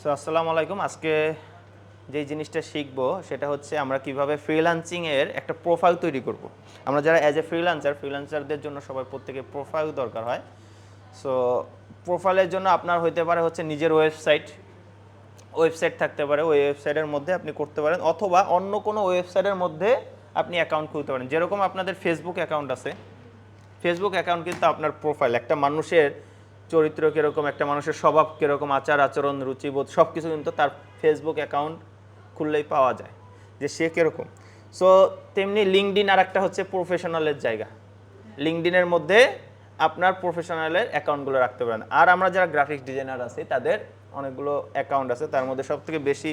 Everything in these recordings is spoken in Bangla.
সো আসসালামু আলাইকুম। আজকে যে জিনিসটা শিখবো সেটা হচ্ছে আমরা কিভাবে ফ্রিল্যান্সিং এর একটা প্রোফাইল তৈরি করব। আমরা যারা অ্যাজ এ ফ্রিল্যান্সারদের জন্য সবাই প্রত্যেকের প্রোফাইল দরকার হয়। সো প্রোফাইলের জন্য আপনার হইতে পারে হচ্ছে নিজের ওয়েবসাইট থাকতে পারে, ওই ওয়েবসাইটের মধ্যে আপনি করতে পারেন, অথবা অন্য কোনো ওয়েবসাইটের মধ্যে আপনি অ্যাকাউন্ট খুলতে পারেন। যেরকম আপনাদের ফেসবুক অ্যাকাউন্ট আছে, ফেসবুক অ্যাকাউন্ট কিন্তু আপনার প্রোফাইল, একটা মানুষের চরিত্র কীরকম, একটা মানুষের স্বভাব কীরকম, আচার আচরণ, রুচিবোধ সব কিছু কিন্তু তার ফেসবুক অ্যাকাউন্ট খুললেই পাওয়া যায় যে সে কীরকম। সো তেমনি লিঙ্কডইন আর একটা হচ্ছে প্রফেশনালের জায়গা। লিঙ্কডইনের মধ্যে আপনার প্রফেশনালের অ্যাকাউন্টগুলো রাখতে পারেন। আর আমরা যারা গ্রাফিক্স ডিজাইনার আছি তাদের অনেকগুলো অ্যাকাউন্ট আছে, তার মধ্যে সবথেকে বেশি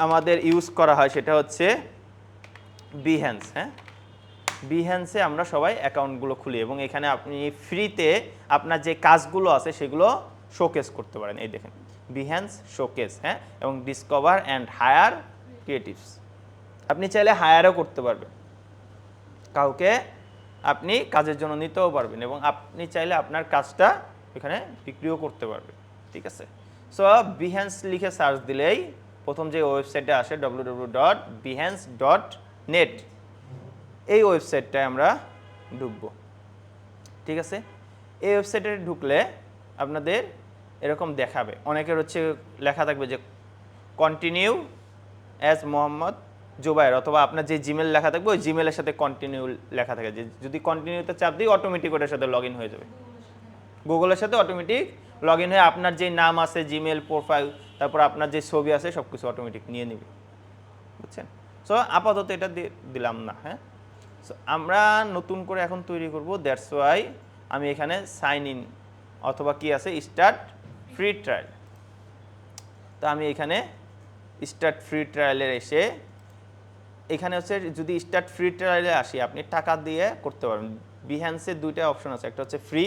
আমাদের ইউজ করা হয় সেটা হচ্ছে বিহ্যান্স। বিহ্যান্সে আমরা সবাই অ্যাকাউন্টগুলো খুলি এবং এখানে আপনি ফ্রিতে আপনার যে কাজগুলো আছে সেগুলো শোকেস করতে পারেন। এই দেখেন বিহ্যান্স শোকেস, এবং ডিসকভার অ্যান্ড হায়ার ক্রিয়েটিভস। আপনি চাইলে হায়ারও করতে পারবেন, কাউকে আপনি কাজের জন্য নিতেও পারবেন, এবং আপনি চাইলে আপনার কাজটা এখানে বিক্রিও করতে পারবেন। ঠিক আছে। সো বিহ্যান্স লিখে সার্চ দিলেই প্রথম যে ওয়েবসাইটে আসে www.behance.net, এই ওয়েবসাইটটায় আমরা ঢুকব। ঠিক আছে। এই ওয়েবসাইটে ঢুকলে আপনাদের এরকম দেখাবে, অনেকের হচ্ছে লেখা থাকবে যে কন্টিনিউ অ্যাজ মোহাম্মদ জুবায়ের, অথবা আপনার যে জিমেল লেখা থাকবে ওই জিমেলের সাথে কন্টিনিউ লেখা থাকে, যে যদি কন্টিনিউতে চাপ দিই অটোমেটিক ওটার সাথে লগ ইন হয়ে যাবে, গুগলের সাথে অটোমেটিক লগ ইন হয়ে আপনার যে নাম আছে, জিমেল প্রোফাইল, তারপর আপনার যে ছবি আছে সব কিছু অটোমেটিক নিয়ে নেবে। বুঝছেন? সো আপাতত এটা দিলাম না। সো আমরা নতুন করে এখন তৈরি করব, দ্যাটস ওয়াই আমি এখানে সাইন ইন অথবা কি আছে স্টার্ট ফ্রি ট্রায়াল। তো আমি এখানে স্টার্ট ফ্রি ট্রায়ালের এসে এখানে হচ্ছে যদি স্টার্ট ফ্রি ট্রায়ালে আসি আপনি টাকা দিয়ে করতে পারবেন। বিহ্যান্সের দুইটা অপশন আছে, একটা হচ্ছে ফ্রি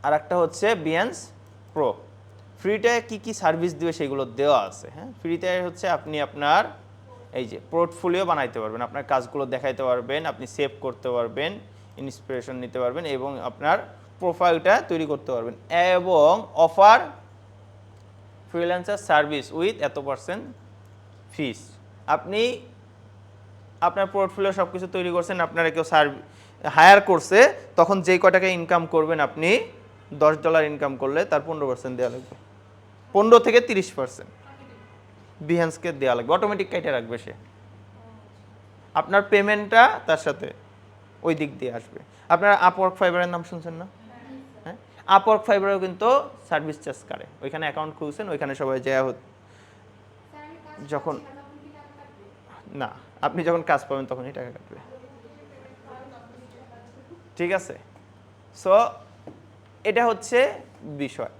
আর একটা হচ্ছে বিহ্যান্স প্রো। ফ্রিটায় কি কি সার্ভিস দিবে সেগুলো দেওয়া আছে। ফ্রিতে হচ্ছে আপনি আপনার এই যে পোর্টফোলিও বানাইতে পারবেন, আপনার কাজগুলো দেখাইতে পারবেন, আপনি সেভ করতে পারবেন, ইন্সপিরেশন নিতে পারবেন, এবং আপনার প্রোফাইলটা তৈরি করতে পারবেন, এবং অফার ফ্রিল্যান্সার সার্ভিস উইথ এত % ফিস। আপনি আপনার পোর্টফোলিও সব কিছু তৈরি করছেন, আপনারা কেউ হায়ার করছে, তখন যেই কটাকা ইনকাম করবেন, আপনি $10 ইনকাম করলে তার 15% দেওয়া লাগবে, 15 থেকে 30% বিহ্যান্সকে দেওয়া লাগবে, অটোমেটিক কেটে রাখবে সে। আপনার পেমেন্টটা তার সাথে ওই দিক দিয়ে আসবে। আপনারা আপওয়ার্ক ফাইবারের নাম শুনছেন না? আপওয়ার্ক ফাইবারেও কিন্তু সার্ভিস চার্জ কাটে। ওইখানে অ্যাকাউন্ট খুলছেন, ওইখানে সবাই যখন না, আপনি যখন কাজ পাবেন তখনই টাকা কাটবে। ঠিক আছে। সো এটা হচ্ছে বিষয়।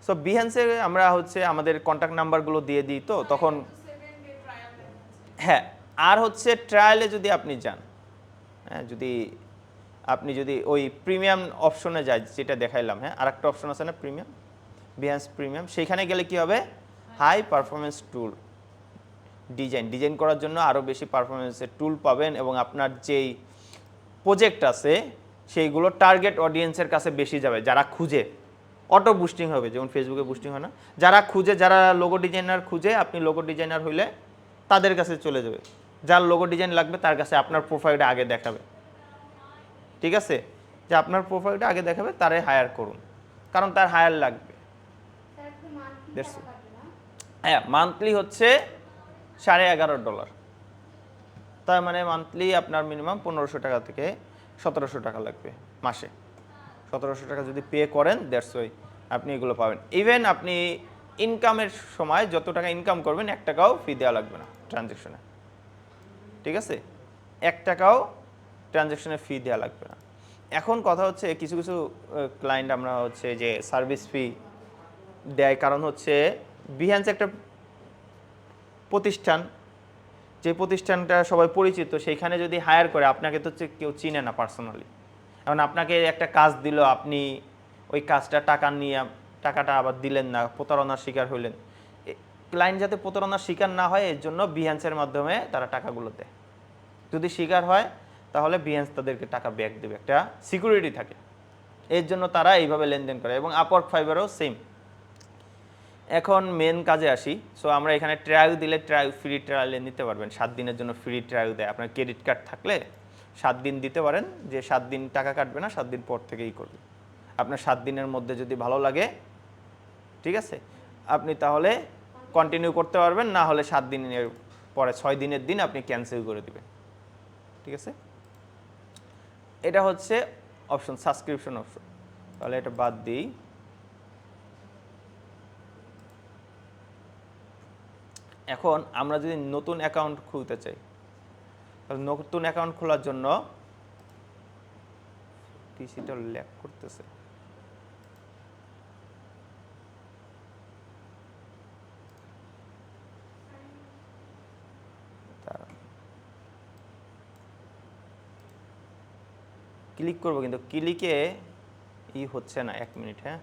সো বিহ্যান্সে আমরা হচ্ছে আমাদের কন্ট্যাক্ট নাম্বারগুলো দিয়ে দিই, তো তখন আর হচ্ছে ট্রায়ালে যদি আপনি যান, যদি ওই প্রিমিয়াম অপশনে যায় যেটা দেখাইলাম, আর একটা অপশন আছে না প্রিমিয়াম, বিহ্যান্স প্রিমিয়াম, সেইখানে গেলে কি হবে, হাই পারফরমেন্স টুল, ডিজাইন করার জন্য আরও বেশি পারফরমেন্সের টুল পাবেন, এবং আপনার যেই প্রজেক্ট আছে সেইগুলো টার্গেট অডিয়েন্সের কাছে বেশি যাবে, যারা খুঁজে অটো বুস্টিং হবে, যেমন ফেসবুকে বুস্টিং হয় না, যারা খুঁজে, যারা লোগো ডিজাইনার খুঁজে, আপনি লোগো ডিজাইনার হইলে তাদের কাছে চলে যাবে, যার লোগো ডিজাইন লাগবে তার কাছে আপনার প্রোফাইলটা আগে দেখাবে। ঠিক আছে, যে আপনার প্রোফাইলটা আগে দেখাবে, তারে হায়ার করুন, কারণ তার হায়ার লাগবে। মান্থলি হচ্ছে $11.5, তার মানে মান্থলি আপনার মিনিমাম 1500 টাকা থেকে 1700 টাকা লাগবে মাসে। 1700 টাকা যদি পে করেন, দ্যাটস ওয়াই আপনি এগুলো পাবেন। ইভেন আপনি ইনকামের সময় যত টাকা ইনকাম করবেন 1 টাকাও ফি দেওয়া লাগবে না ট্রানজ্যাকশনে। ঠিক আছে, 1 টাকাও ট্রানজ্যাকশনে ফি দেওয়া লাগবে না। এখন কথা হচ্ছে কিছু কিছু ক্লায়েন্ট আমরা হচ্ছে যে সার্ভিস ফি দেয়, কারণ হচ্ছে বিহ্যান্স একটা প্রতিষ্ঠান, যে প্রতিষ্ঠানটা সবাই পরিচিত, সেইখানে যদি হায়ার করে আপনাকে তো কেউ চিনে না পার্সোনালি। এখন আপনাকে একটা কাজ দিল, আপনি ওই কাজটা টাকাটা আবার দিলেন না, প্রতারণার শিকার হইলেন। ক্লায়েন্ট যাতে প্রতারণার শিকার না হয় এর জন্য বিহ্যান্সের মাধ্যমে তারা টাকাগুলো দেয়। যদি শিকার হয় তাহলে বিহেন্স তাদেরকে টাকা ব্যাক দেবে, একটা সিকিউরিটি থাকে। এর জন্য তারা এইভাবে লেনদেন করে। এবং আপওয়ার্ক ফাইবারও সেম। এখন মেন কাজে আসি। সো আমরা এখানে ট্রায়াল দিলে ফ্রি ট্রায়ালে নিতে পারবেন, 7 দিনের জন্য ফ্রি ট্রায়াল দেয়। আপনার ক্রেডিট কার্ড থাকলে 7 দিন দিতে পারেন, যে 7 দিন টাকা কাটবে না, 7 দিন পর থেকেই করবে। আপনার 7 দিনের মধ্যে যদি ভালো লাগে, ঠিক আছে, আপনি তাহলে কন্টিনিউ করতে পারবেন, না হলে 7 দিনের পরে 6 দিনের দিন আপনি ক্যান্সেল করে দিবেন, ঠিক আছে। এটা হচ্ছে অপশন, সাবস্ক্রিপশন অপশন। তাহলে এটা বাদ দিই। এখন আমরা যদি নতুন অ্যাকাউন্ট খুলতে চাই, তাহলে নতুন অ্যাকাউন্ট খোলার জন্য পিসিটা ল্যাগ করতেছে। ক্লিক করবো কিন্তু ক্লিকে হচ্ছে না, 1 মিনিট, হ্যাঁ।